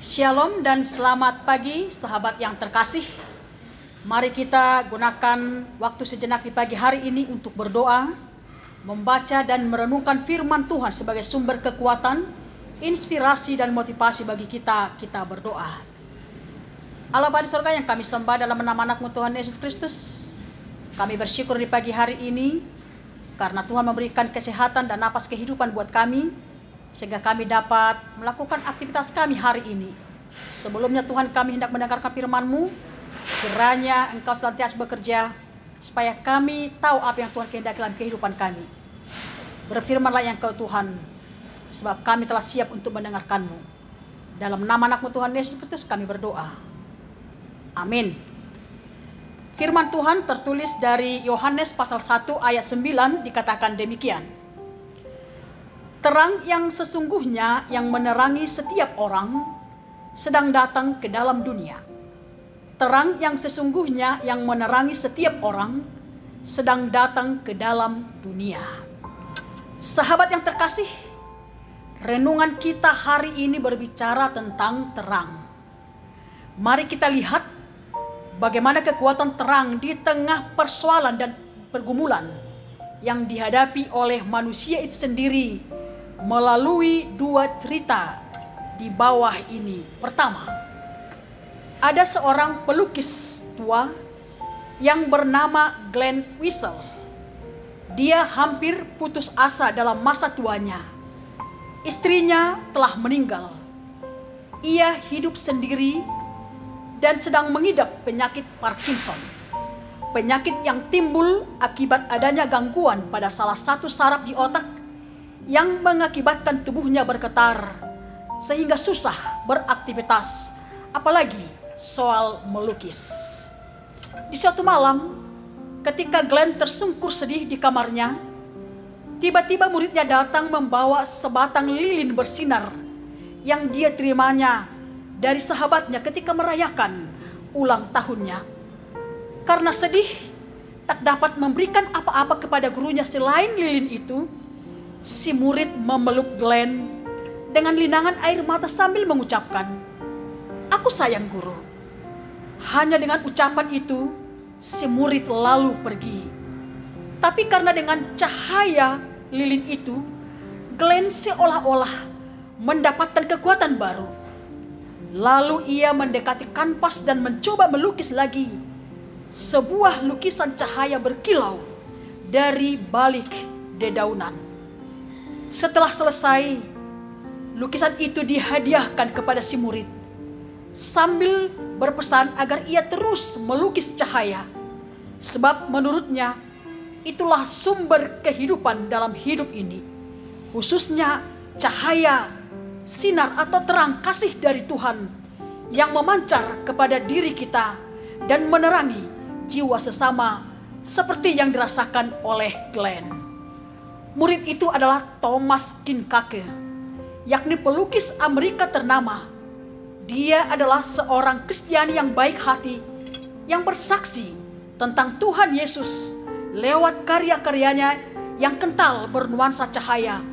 Shalom dan selamat pagi sahabat yang terkasih. Mari kita gunakan waktu sejenak di pagi hari ini untuk berdoa, membaca dan merenungkan firman Tuhan sebagai sumber kekuatan, inspirasi dan motivasi bagi kita berdoa. Allah Bapa di surga yang kami sembah dalam nama anak-Mu Tuhan Yesus Kristus, kami bersyukur di pagi hari ini karena Tuhan memberikan kesehatan dan napas kehidupan buat kami, sehingga kami dapat melakukan aktivitas kami hari ini. Sebelumnya Tuhan, kami hendak mendengarkan firman-Mu, kiranya Engkau senantiasa bekerja supaya kami tahu apa yang Tuhan kehendaki dalam kehidupan kami. Berfirmanlah yang Engkau Tuhan, sebab kami telah siap untuk mendengarkan-Mu. Dalam nama anak-Mu Tuhan Yesus Kristus kami berdoa. Amin. Firman Tuhan tertulis dari Yohanes pasal 1 ayat 9, dikatakan demikian. Terang yang sesungguhnya yang menerangi setiap orang sedang datang ke dalam dunia. Terang yang sesungguhnya yang menerangi setiap orang sedang datang ke dalam dunia. Sahabat yang terkasih, renungan kita hari ini berbicara tentang terang. Mari kita lihat bagaimana kekuatan terang di tengah persoalan dan pergumulan yang dihadapi oleh manusia itu sendiri melalui dua cerita di bawah ini. Pertama, ada seorang pelukis tua yang bernama Glenn Whistle. Dia hampir putus asa dalam masa tuanya. Istrinya telah meninggal. Ia hidup sendiri dan sedang mengidap penyakit Parkinson. Penyakit yang timbul akibat adanya gangguan pada salah satu saraf di otak yang mengakibatkan tubuhnya bergetar sehingga susah beraktivitas, apalagi soal melukis. Di suatu malam, ketika Glenn tersungkur sedih di kamarnya, tiba-tiba muridnya datang membawa sebatang lilin bersinar yang dia terimanya dari sahabatnya ketika merayakan ulang tahunnya. Karena sedih, tak dapat memberikan apa-apa kepada gurunya selain lilin itu, si murid memeluk Glenn dengan linangan air mata sambil mengucapkan, "Aku sayang guru." Hanya dengan ucapan itu, si murid lalu pergi. Tapi karena dengan cahaya lilin itu, Glenn seolah-olah mendapatkan kekuatan baru. Lalu ia mendekati kanvas dan mencoba melukis lagi. Sebuah lukisan cahaya berkilau dari balik dedaunan. Setelah selesai, lukisan itu dihadiahkan kepada si murid sambil berpesan agar ia terus melukis cahaya, sebab menurutnya itulah sumber kehidupan dalam hidup ini, khususnya cahaya, sinar atau terang kasih dari Tuhan yang memancar kepada diri kita dan menerangi jiwa sesama seperti yang dirasakan oleh Glenn. Murid itu adalah Thomas Kinkade, yakni pelukis Amerika ternama. Dia adalah seorang Kristiani yang baik hati, yang bersaksi tentang Tuhan Yesus lewat karya-karyanya yang kental bernuansa cahaya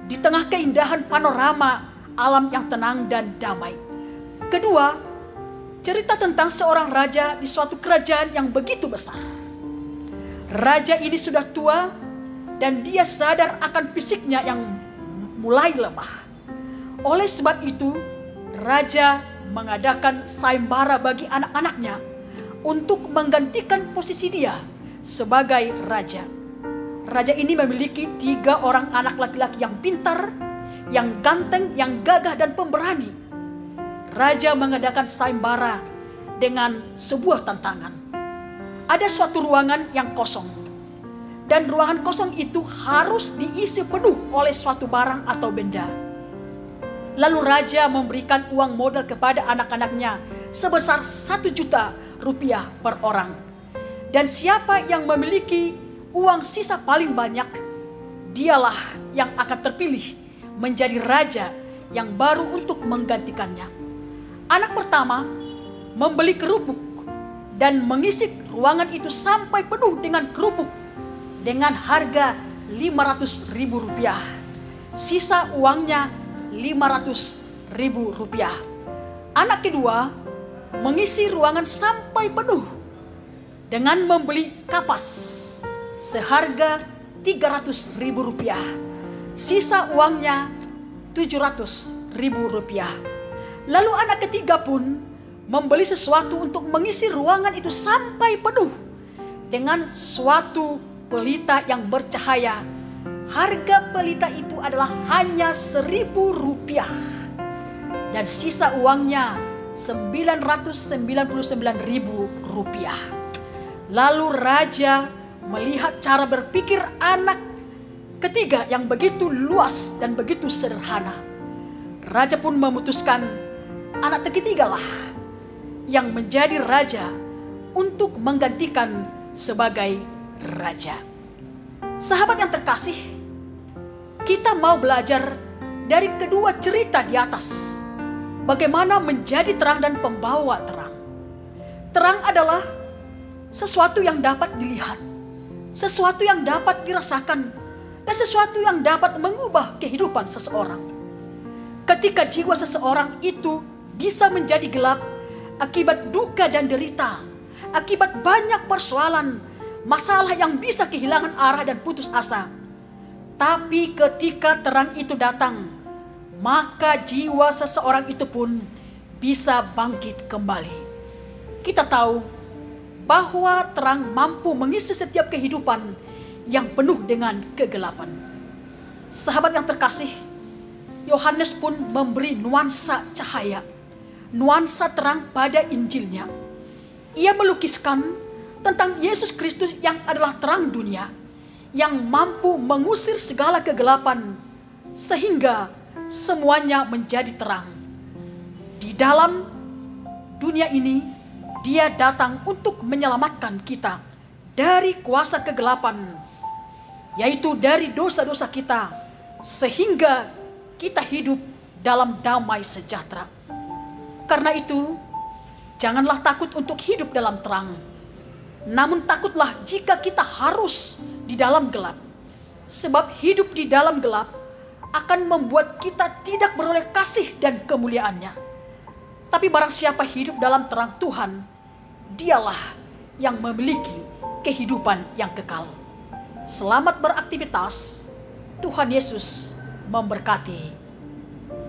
di tengah keindahan panorama alam yang tenang dan damai. Kedua, cerita tentang seorang raja di suatu kerajaan yang begitu besar. Raja ini sudah tua dan dia sadar akan fisiknya yang mulai lemah. Oleh sebab itu, raja mengadakan sayembara bagi anak-anaknya untuk menggantikan posisi dia sebagai raja. Raja ini memiliki 3 orang anak laki-laki yang pintar, yang ganteng, yang gagah dan pemberani. Raja mengadakan sayembara dengan sebuah tantangan. Ada suatu ruangan yang kosong, dan ruangan kosong itu harus diisi penuh oleh suatu barang atau benda. Lalu raja memberikan uang modal kepada anak-anaknya sebesar 1 juta rupiah per orang. Dan siapa yang memiliki uang sisa paling banyak, dialah yang akan terpilih menjadi raja yang baru untuk menggantikannya. Anak pertama membeli kerupuk dan mengisi ruangan itu sampai penuh dengan kerupuk dengan harga 500.000 rupiah. Sisa uangnya 500.000 rupiah. Anak kedua mengisi ruangan sampai penuh dengan membeli kapas seharga 300.000 rupiah. Sisa uangnya 700.000 rupiah. Lalu anak ketiga pun membeli sesuatu untuk mengisi ruangan itu sampai penuh dengan suatu pelita yang bercahaya. Harga pelita itu adalah hanya 1.000 rupiah. Dan sisa uangnya 999.000 rupiah. Lalu raja melihat cara berpikir anak ketiga yang begitu luas dan begitu sederhana. Raja pun memutuskan anak ketiga lah yang menjadi raja untuk menggantikan sebagai raja. Sahabat yang terkasih, kita mau belajar dari kedua cerita di atas bagaimana menjadi terang dan pembawa terang. Terang adalah sesuatu yang dapat dilihat, sesuatu yang dapat dirasakan, dan sesuatu yang dapat mengubah kehidupan seseorang. Ketika jiwa seseorang itu bisa menjadi gelap akibat duka dan derita, akibat banyak persoalan, masalah yang bisa kehilangan arah dan putus asa. Tapi ketika terang itu datang, maka jiwa seseorang itu pun bisa bangkit kembali. Kita tahu bahwa terang mampu mengisi setiap kehidupan yang penuh dengan kegelapan. Sahabat yang terkasih, Yohanes pun memberi nuansa cahaya, nuansa terang pada Injilnya. Ia melukiskan tentang Yesus Kristus yang adalah terang dunia, yang mampu mengusir segala kegelapan sehingga semuanya menjadi terang. Di dalam dunia ini, Dia datang untuk menyelamatkan kita dari kuasa kegelapan, yaitu dari dosa-dosa kita, sehingga kita hidup dalam damai sejahtera. Karena itu, janganlah takut untuk hidup dalam terang, namun takutlah jika kita harus di dalam gelap. Sebab hidup di dalam gelap akan membuat kita tidak beroleh kasih dan kemuliaannya. Tapi barang siapa hidup dalam terang Tuhan, dialah yang memiliki kehidupan yang kekal. Selamat beraktivitas. Tuhan Yesus memberkati.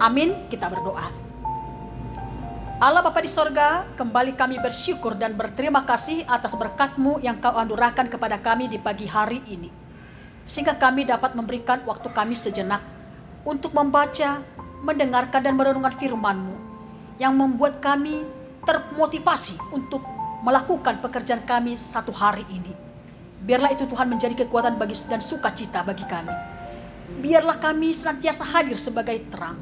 Amin. Kita berdoa. Allah Bapa di sorga, kembali kami bersyukur dan berterima kasih atas berkat-Mu yang Kau anugerahkan kepada kami di pagi hari ini. Sehingga kami dapat memberikan waktu kami sejenak untuk membaca, mendengarkan dan merenungkan firman-Mu yang membuat kami termotivasi untuk melakukan pekerjaan kami satu hari ini. Biarlah itu Tuhan menjadi kekuatan bagi dan sukacita bagi kami. Biarlah kami senantiasa hadir sebagai terang,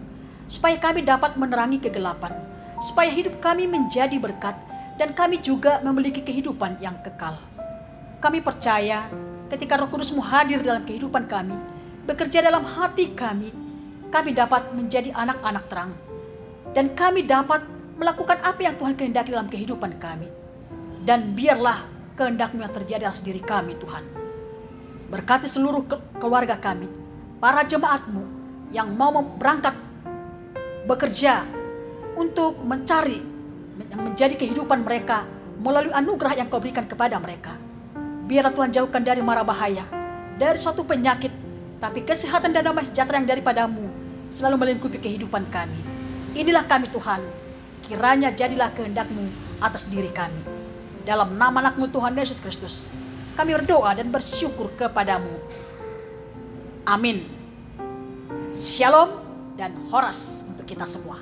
supaya kami dapat menerangi kegelapan, supaya hidup kami menjadi berkat, dan kami juga memiliki kehidupan yang kekal. Kami percaya ketika Roh Kudus-Mu hadir dalam kehidupan kami, bekerja dalam hati kami dapat menjadi anak-anak terang. Dan kami dapat melakukan apa yang Tuhan kehendaki dalam kehidupan kami. Dan biarlah kehendak-Mu yang terjadi atas diri kami, Tuhan. Berkati seluruh keluarga kami, para jemaat-Mu yang mau berangkat bekerja untuk mencari yang menjadi kehidupan mereka melalui anugerah yang Kau berikan kepada mereka. Biarlah Tuhan jauhkan dari mara bahaya, dari suatu penyakit, tapi kesehatan dan damai sejahtera yang daripada-Mu selalu melingkupi kehidupan kami. Inilah kami Tuhan, kiranya jadilah kehendak-Mu atas diri kami. Dalam nama anak-Mu Tuhan Yesus Kristus, kami berdoa dan bersyukur kepada-Mu. Amin. Shalom dan horas untuk kita semua.